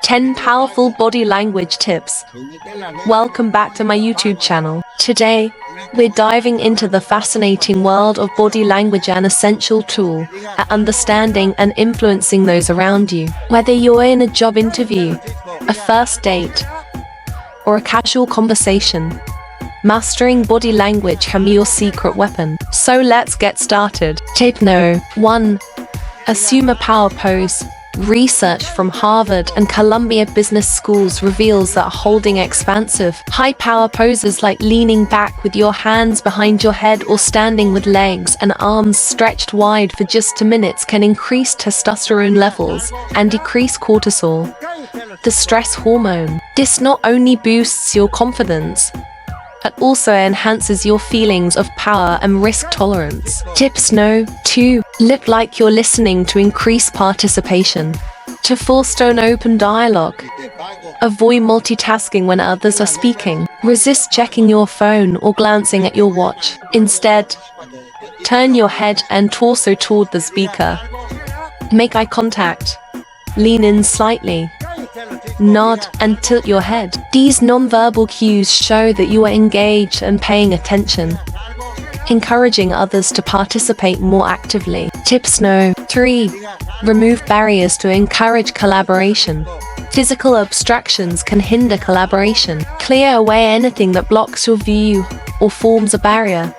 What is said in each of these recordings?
10 powerful body language tips. Welcome back to my YouTube channel. Today, we're diving into the fascinating world of body language, an essential tool at understanding and influencing those around you. Whether you're in a job interview, a first date, or a casual conversation, mastering body language can be your secret weapon. So let's get started. Tip No. 1. Assume a power pose. Research from Harvard and Columbia Business Schools reveals that holding expansive, high-power poses like leaning back with your hands behind your head or standing with legs and arms stretched wide for just 2 minutes can increase testosterone levels and decrease cortisol, the stress hormone. This not only boosts your confidence, but also enhances your feelings of power and risk tolerance. Tips No. 2. Lip like you're listening to increase participation. To foster an open dialogue, avoid multitasking when others are speaking. Resist checking your phone or glancing at your watch. Instead, turn your head and torso toward the speaker. Make eye contact. Lean in slightly. Nod and tilt your head. These nonverbal cues show that you are engaged and paying attention, encouraging others to participate more actively. Tips No. 3. Remove barriers to encourage collaboration. Physical obstructions can hinder collaboration. Clear away anything that blocks your view or forms a barrier,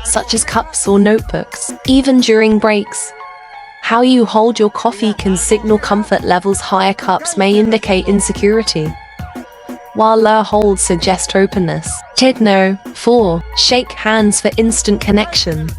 such as cups or notebooks. Even during breaks, how you hold your coffee can signal comfort levels. Higher cups may indicate insecurity, while lower holds suggest openness. Tip No. 4. Shake hands for instant connection.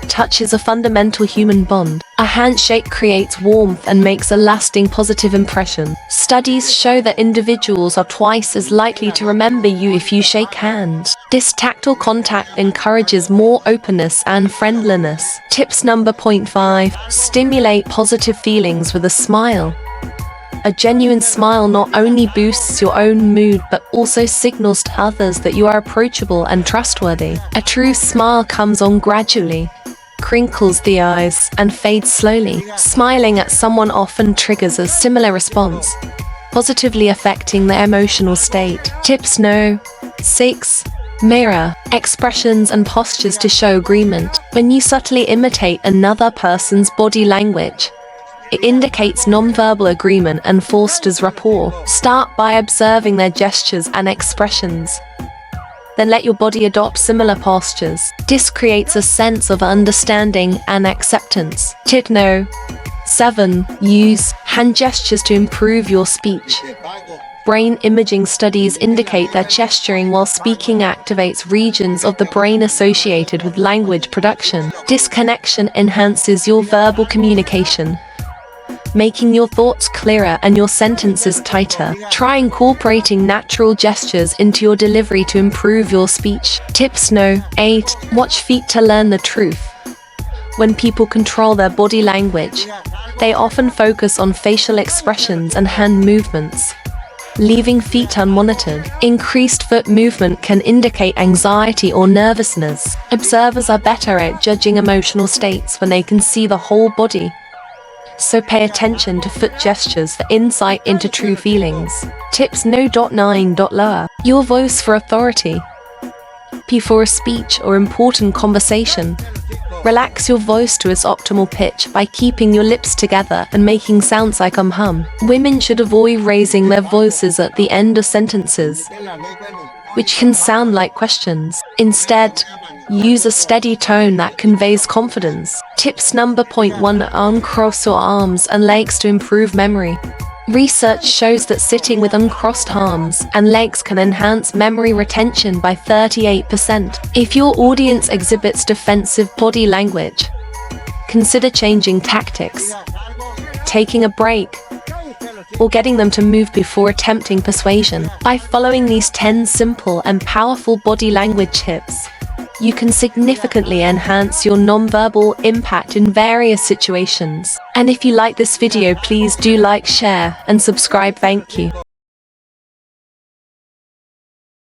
Touch is a fundamental human bond. A handshake creates warmth and makes a lasting positive impression. Studies show that individuals are twice as likely to remember you if you shake hands. This tactile contact encourages more openness and friendliness. Tips number 5. Stimulate positive feelings with a smile. A genuine smile not only boosts your own mood but also signals to others that you are approachable and trustworthy. A true smile comes on gradually, crinkles the eyes, and fades slowly. Smiling at someone often triggers a similar response, positively affecting their emotional state. Tips No. 6. Mirror expressions and postures to show agreement. When you subtly imitate another person's body language, it indicates nonverbal agreement and fosters rapport. Start by observing their gestures and expressions. Then let your body adopt similar postures. This creates a sense of understanding and acceptance. Tip No. 7. Use hand gestures to improve your speech. Brain imaging studies indicate that gesturing while speaking activates regions of the brain associated with language production. This connection enhances your verbal communication, making your thoughts clearer and your sentences tighter. Try incorporating natural gestures into your delivery to improve your speech. Tips No. 8. Watch feet to learn the truth. When people control their body language, they often focus on facial expressions and hand movements, leaving feet unmonitored. Increased foot movement can indicate anxiety or nervousness. Observers are better at judging emotional states when they can see the whole body, so pay attention to foot gestures for insight into true feelings. Tips No. 9. Lower your voice for authority. Before a speech or important conversation, relax your voice to its optimal pitch by keeping your lips together and making sounds like hum. Women should avoid raising their voices at the end of sentences, which can sound like questions. Instead, use a steady tone that conveys confidence. Tips number 1. Uncross your arms and legs to improve memory. Research shows that sitting with uncrossed arms and legs can enhance memory retention by 38%. If your audience exhibits defensive body language, consider changing tactics, taking a break, or getting them to move before attempting persuasion. By following these 10 simple and powerful body language tips, you can significantly enhance your nonverbal impact in various situations. And if you like this video, please do like, share, and subscribe. Thank you.